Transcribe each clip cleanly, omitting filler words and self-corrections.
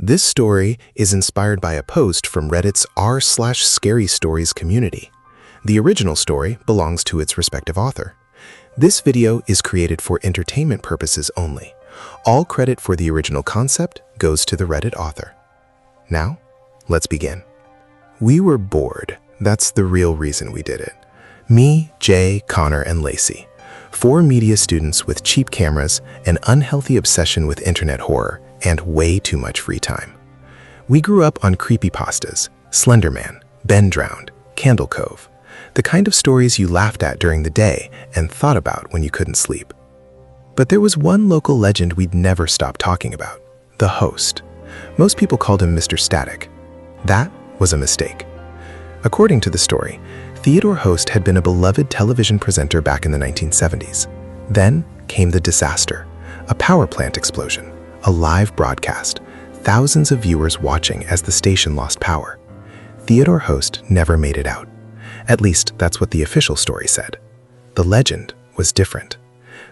This story is inspired by a post from Reddit's r/scary stories community. The original story belongs to its respective author. This video is created for entertainment purposes only. All credit for the original concept goes to the Reddit author. Now, let's begin. We were bored. That's the real reason we did it. Me, Jay, Connor, and Lacey. 4 media students with cheap cameras, an unhealthy obsession with internet horror, and way too much free time. We grew up on creepypastas, Slender Man, Ben Drowned, Candle Cove, the kind of stories you laughed at during the day and thought about when you couldn't sleep. But there was one local legend we'd never stop talking about, the host. Most people called him Mr. Static. That was a mistake. According to the story, Theodore Hoost had been a beloved television presenter back in the 1970s. Then came the disaster, a power plant explosion, a live broadcast, thousands of viewers watching as the station lost power. Theodore Hoost never made it out. At least that's what the official story said. The legend was different.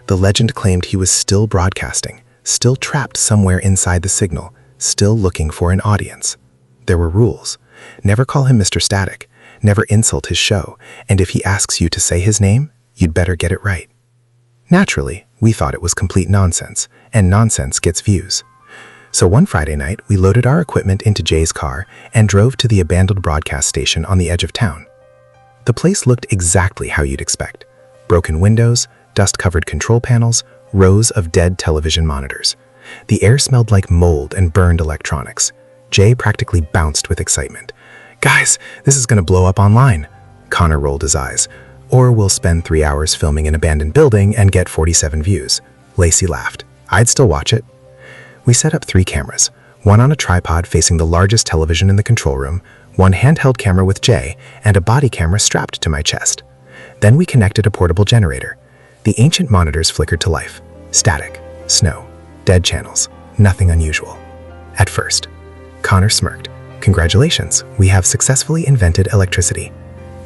The legend claimed he was still broadcasting, still trapped somewhere inside the signal, still looking for an audience. There were rules. Never call him Mr. Static. Never insult his show, and if he asks you to say his name, you'd better get it right. Naturally, we thought it was complete nonsense, and nonsense gets views. So one Friday night, we loaded our equipment into Jay's car and drove to the abandoned broadcast station on the edge of town. The place looked exactly how you'd expect. Broken windows, dust-covered control panels, rows of dead television monitors. The air smelled like mold and burned electronics. Jay practically bounced with excitement. "Guys, this is going to blow up online." Connor rolled his eyes. "Or we'll spend 3 hours filming an abandoned building and get 47 views." Lacey laughed. "I'd still watch it." We set up 3 cameras, one on a tripod facing the largest television in the control room, one handheld camera with Jay, and a body camera strapped to my chest. Then we connected a portable generator. The ancient monitors flickered to life. Static, snow, dead channels, nothing unusual. At first, Connor smirked. "Congratulations, we have successfully invented electricity."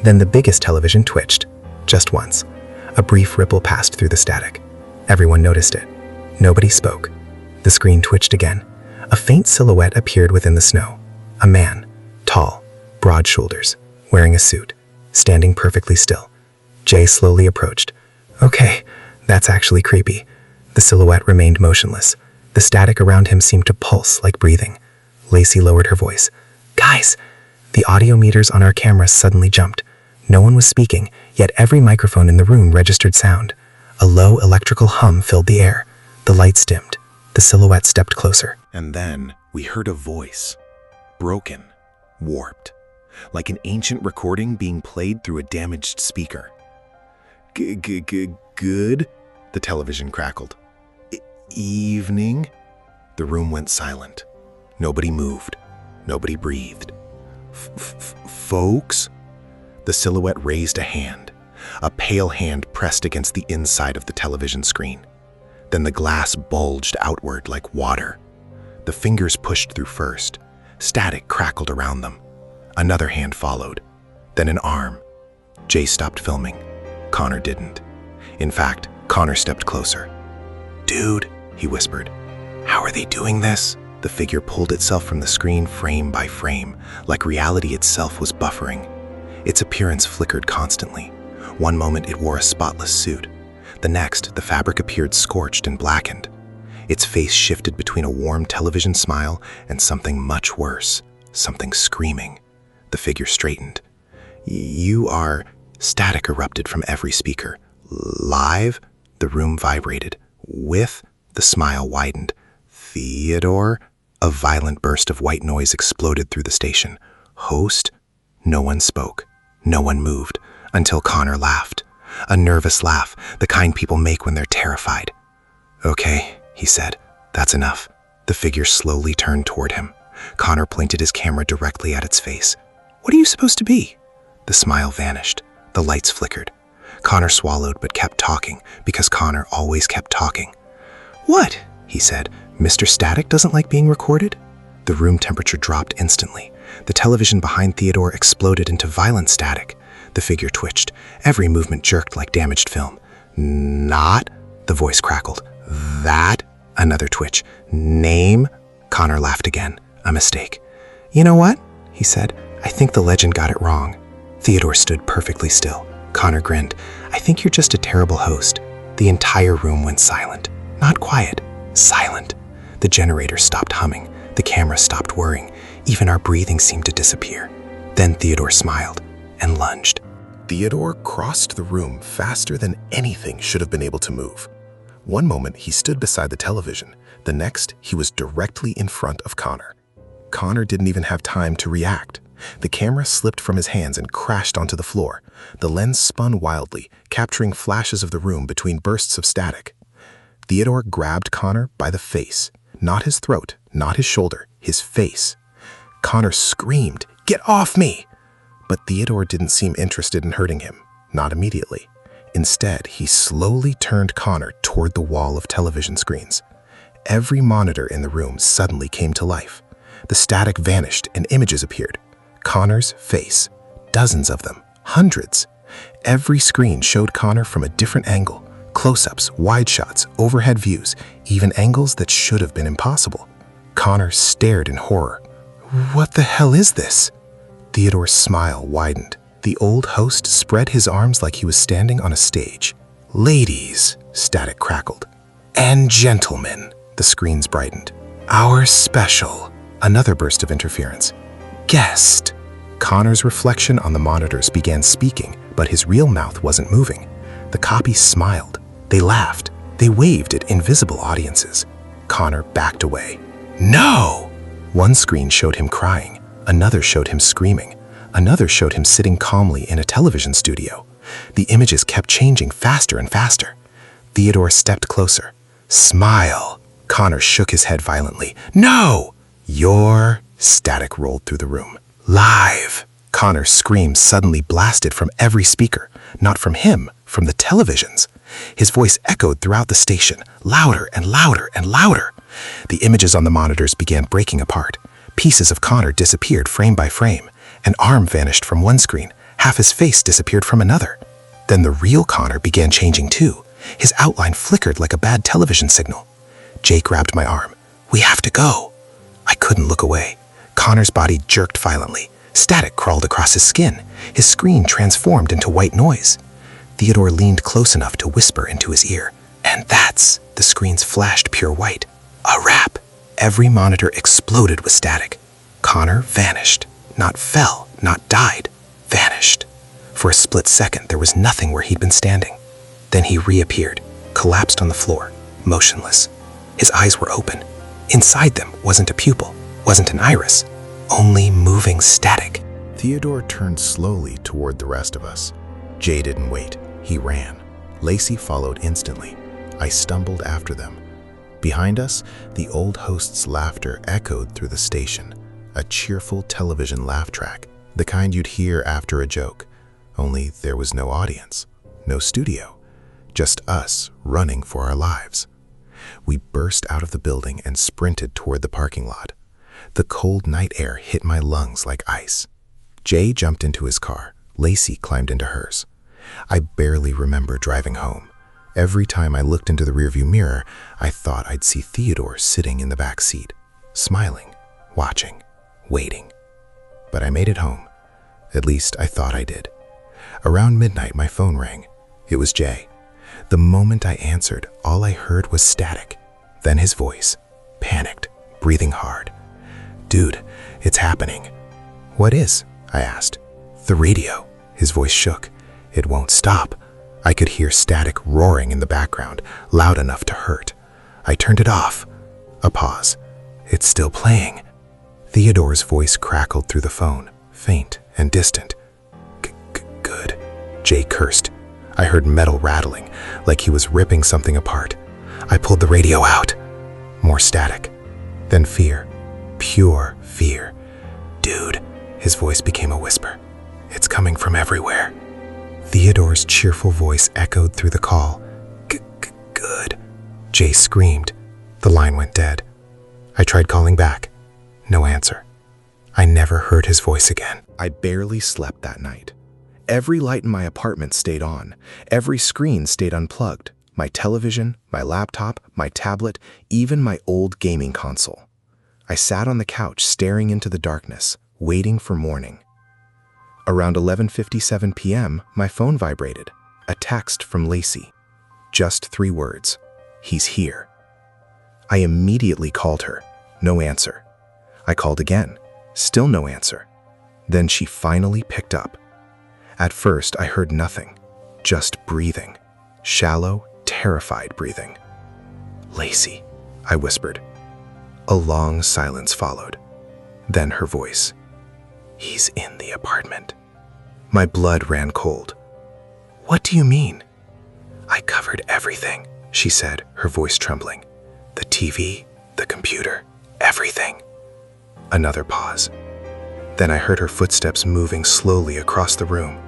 Then the biggest television twitched, just once. A brief ripple passed through the static. Everyone noticed it. Nobody spoke. The screen twitched again. A faint silhouette appeared within the snow. A man, tall, broad shoulders, wearing a suit, standing perfectly still. Jay slowly approached. "Okay, that's actually creepy." The silhouette remained motionless. The static around him seemed to pulse like breathing. Lacey lowered her voice. "Guys!" The audio meters on our cameras suddenly jumped. No one was speaking, yet every microphone in the room registered sound. A low electrical hum filled the air. The lights dimmed. The silhouette stepped closer. And then we heard a voice. Broken. Warped. Like an ancient recording being played through a damaged speaker. Good? The television crackled. Evening? The room went silent. Nobody moved. Nobody breathed. Folks? The silhouette raised a hand. A pale hand pressed against the inside of the television screen. Then the glass bulged outward like water. The fingers pushed through first. Static crackled around them. Another hand followed. Then an arm. Jay stopped filming. Connor didn't. In fact, Connor stepped closer. "Dude," he whispered. "How are they doing this?" The figure pulled itself from the screen frame by frame, like reality itself was buffering. Its appearance flickered constantly. One moment it wore a spotless suit. The next, the fabric appeared scorched and blackened. Its face shifted between a warm television smile and something much worse, something screaming. The figure straightened. "You are..." Static erupted from every speaker. "Live?" The room vibrated. "With?" The smile widened. "Theodore?" A violent burst of white noise exploded through the station. "Host?" No one spoke. No one moved, until Connor laughed. A nervous laugh, the kind people make when they're terrified. "Okay," he said. "That's enough." The figure slowly turned toward him. Connor pointed his camera directly at its face. "What are you supposed to be?" The smile vanished. The lights flickered. Connor swallowed but kept talking, because Connor always kept talking. "What?" he said. "Mr. Static doesn't like being recorded?" The room temperature dropped instantly. The television behind Theodore exploded into violent static. The figure twitched. Every movement jerked like damaged film. "Not," the voice crackled. "That," another twitch. "Name?" Connor laughed again. A mistake. You know what? He said. I think the legend got it wrong. Theodore stood perfectly still. Connor grinned. I think you're just a terrible host. The entire room went silent. Not quiet. Silent. The generator stopped humming. The camera stopped whirring. Even our breathing seemed to disappear. Then Theodore smiled and lunged. Theodore crossed the room faster than anything should have been able to move. One moment, he stood beside the television. The next, he was directly in front of Connor. Connor didn't even have time to react. The camera slipped from his hands and crashed onto the floor. The lens spun wildly, capturing flashes of the room between bursts of static. Theodore grabbed Connor by the face. Not his throat, not his shoulder, his face. Connor screamed, "Get off me!" But Theodore didn't seem interested in hurting him, not immediately. Instead, he slowly turned Connor toward the wall of television screens. Every monitor in the room suddenly came to life. The static vanished and images appeared. Connor's face. Dozens of them. Hundreds. Every screen showed Connor from a different angle. Close-ups, wide shots, overhead views, even angles that should have been impossible. Connor stared in horror. What the hell is this? Theodore's smile widened. The old host spread his arms like he was standing on a stage. Ladies, static crackled. And gentlemen, the screens brightened. Our special. Another burst of interference. Guest. Connor's reflection on the monitors began speaking, but his real mouth wasn't moving. The copies smiled. They laughed. They waved at invisible audiences. Connor backed away. No! One screen showed him crying. Another showed him screaming. Another showed him sitting calmly in a television studio. The images kept changing faster and faster. Theodore stepped closer. Smile. Connor shook his head violently. No! Your static rolled through the room. Live. Connor's screams suddenly blasted from every speaker. Not from him, from the televisions. His voice echoed throughout the station, louder and louder and louder. The images on the monitors began breaking apart. Pieces of Connor disappeared frame by frame. An arm vanished from one screen. Half his face disappeared from another. Then the real Connor began changing too. His outline flickered like a bad television signal. Jay grabbed my arm. We have to go. I couldn't look away. Connor's body jerked violently. Static crawled across his skin. His screen transformed into white noise. Theodore leaned close enough to whisper into his ear. And that's, the screens flashed pure white. A wrap. Every monitor exploded with static. Connor vanished. Not fell, not died. Vanished. For a split second, there was nothing where he'd been standing. Then he reappeared, collapsed on the floor, motionless. His eyes were open. Inside them wasn't a pupil, wasn't an iris, only moving static. Theodore turned slowly toward the rest of us. Jay didn't wait. He ran. Lacey followed instantly. I stumbled after them. Behind us, the old host's laughter echoed through the station, a cheerful television laugh track, the kind you'd hear after a joke, only there was no audience, no studio, just us running for our lives. We burst out of the building and sprinted toward the parking lot. The cold night air hit my lungs like ice. Jay jumped into his car. Lacey climbed into hers. I barely remember driving home. Every time I looked into the rearview mirror, I thought I'd see Theodore sitting in the back seat, smiling, watching, waiting. But I made it home. At least I thought I did. Around midnight, my phone rang. It was Jay. The moment I answered, all I heard was static. Then his voice, panicked, breathing hard. Dude, it's happening. What is? I asked. The radio. His voice shook. It won't stop. I could hear static roaring in the background, loud enough to hurt. I turned it off. A pause. It's still playing. Theodore's voice crackled through the phone, faint and distant. Good. Jay cursed. I heard metal rattling, like he was ripping something apart. I pulled the radio out. More static. Then fear. Pure fear. Dude, his voice became a whisper. It's coming from everywhere. Theodore's cheerful voice echoed through the call. Good. Jay screamed. The line went dead. I tried calling back. No answer. I never heard his voice again. I barely slept that night. Every light in my apartment stayed on. Every screen stayed unplugged. My television, my laptop, my tablet, even my old gaming console. I sat on the couch staring into the darkness, waiting for morning. Around 11:57 p.m., my phone vibrated. A text from Lacey. Just 3 words. He's here. I immediately called her. No answer. I called again. Still no answer. Then she finally picked up. At first, I heard nothing. Just breathing. Shallow, terrified breathing. "Lacey," I whispered. A long silence followed. Then her voice. "He's in the apartment." My blood ran cold. "What do you mean?" "I covered everything," she said, her voice trembling. "The TV, the computer, everything." Another pause. Then I heard her footsteps moving slowly across the room.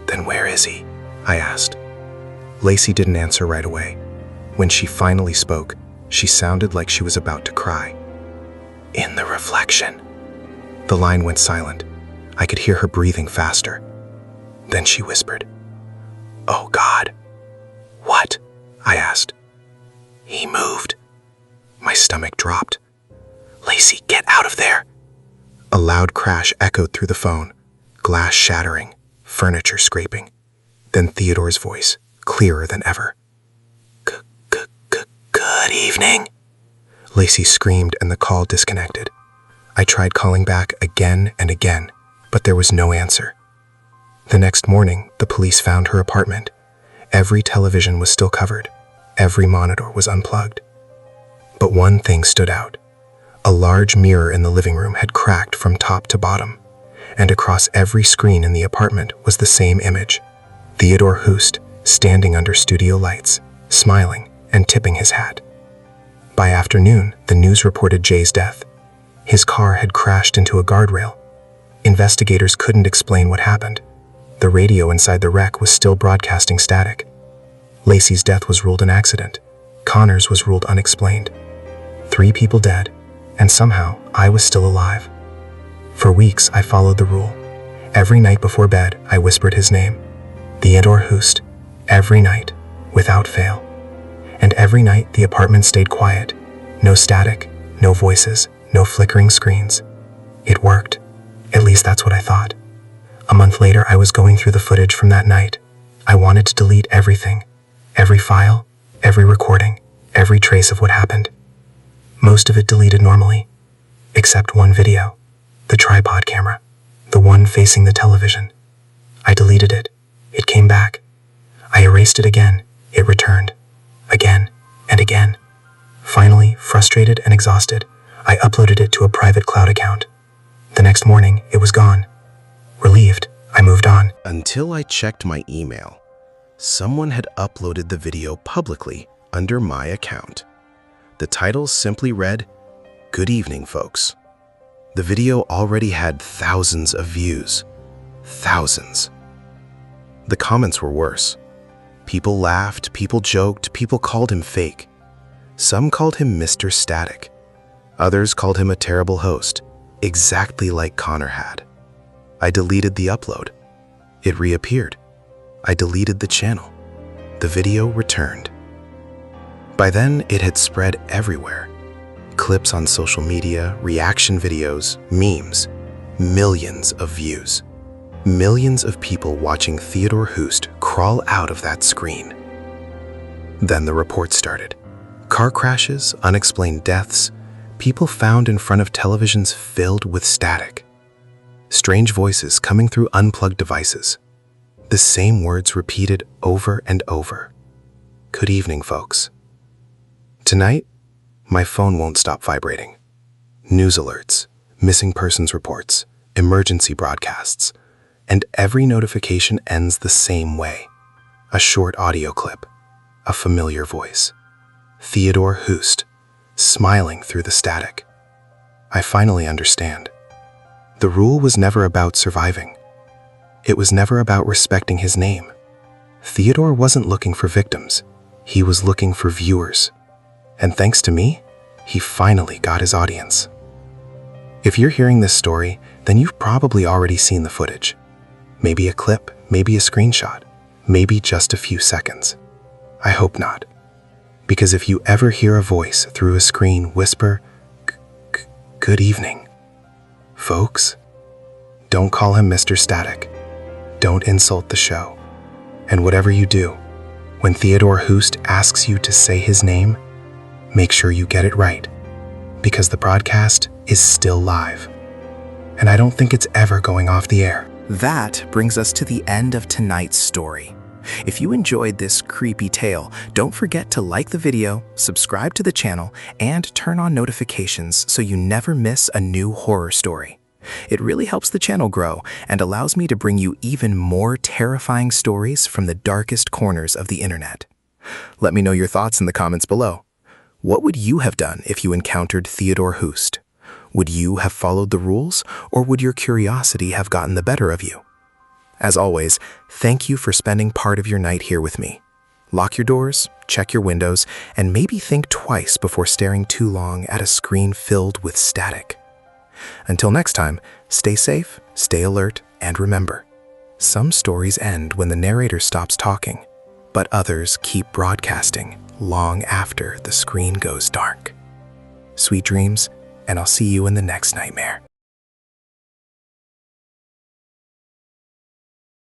"Then where is he?" I asked. Lacey didn't answer right away. When she finally spoke, she sounded like she was about to cry. "In the reflection." The line went silent. I could hear her breathing faster. Then she whispered, "Oh God." "What?" I asked. "He moved." My stomach dropped. "Lacey, get out of there." A loud crash echoed through the phone, glass shattering, furniture scraping. Then Theodore's voice, clearer than ever. "Good evening." Lacey screamed and the call disconnected. I tried calling back again and again, but there was no answer. The next morning, the police found her apartment. Every television was still covered. Every monitor was unplugged. But one thing stood out. A large mirror in the living room had cracked from top to bottom, and across every screen in the apartment was the same image. Theodore Hoost, standing under studio lights, smiling and tipping his hat. By afternoon, the news reported Jay's death. His car had crashed into a guardrail. Investigators couldn't explain what happened. The radio inside the wreck was still broadcasting static. Lacey's death was ruled an accident. Connor's was ruled unexplained. 3 people dead, and somehow I was still alive. For weeks, I followed the rule. Every night before bed, I whispered his name. Theodore Hoost. Every night, without fail. And every night, the apartment stayed quiet. No static, no voices, no flickering screens. It worked. At least that's what I thought. A month later, I was going through the footage from that night. I wanted to delete everything. Every file, every recording, every trace of what happened. Most of it deleted normally, except one video, the tripod camera, the one facing the television. I deleted it. It came back. I erased it again. It returned. Again and again. Finally, frustrated and exhausted, I uploaded it to a private cloud account. The next morning, it was gone. Relieved, I moved on. Until I checked my email, someone had uploaded the video publicly under my account. The title simply read, "Good evening, folks." The video already had thousands of views. Thousands. The comments were worse. People laughed, people joked, people called him fake. Some called him Mr. Static. Others called him a terrible host, exactly like Connor had. I deleted the upload. It reappeared. I deleted the channel. The video returned. By then, it had spread everywhere. Clips on social media, reaction videos, memes, millions of views. Millions of people watching Theodore Hoost crawl out of that screen. Then the reports started. Car crashes, unexplained deaths, people found in front of televisions filled with static. Strange voices coming through unplugged devices. The same words repeated over and over. "Good evening, folks." Tonight, my phone won't stop vibrating. News alerts, missing persons reports, emergency broadcasts, and every notification ends the same way. A short audio clip, a familiar voice. Theodore Hoost, smiling through the static. I finally understand. The rule was never about surviving. It was never about respecting his name. Theodore wasn't looking for victims. He was looking for viewers. And thanks to me, he finally got his audience. If you're hearing this story, then you've probably already seen the footage. Maybe a clip, maybe a screenshot, maybe just a few seconds. I hope not. Because if you ever hear a voice through a screen whisper, good evening. Folks, don't call him Mr. Static. Don't insult the show. And whatever you do, when Theodore Hoost asks you to say his name, make sure you get it right, because the broadcast is still live. And I don't think it's ever going off the air. That brings us to the end of tonight's story. If you enjoyed this creepy tale, don't forget to like the video, subscribe to the channel, and turn on notifications so you never miss a new horror story. It really helps the channel grow and allows me to bring you even more terrifying stories from the darkest corners of the internet. Let me know your thoughts in the comments below. What would you have done if you encountered Theodore Hoost? Would you have followed the rules, or would your curiosity have gotten the better of you? As always, thank you for spending part of your night here with me. Lock your doors, check your windows, and maybe think twice before staring too long at a screen filled with static. Until next time, stay safe, stay alert, and remember, some stories end when the narrator stops talking, but others keep broadcasting long after the screen goes dark. Sweet dreams, and I'll see you in the next nightmare.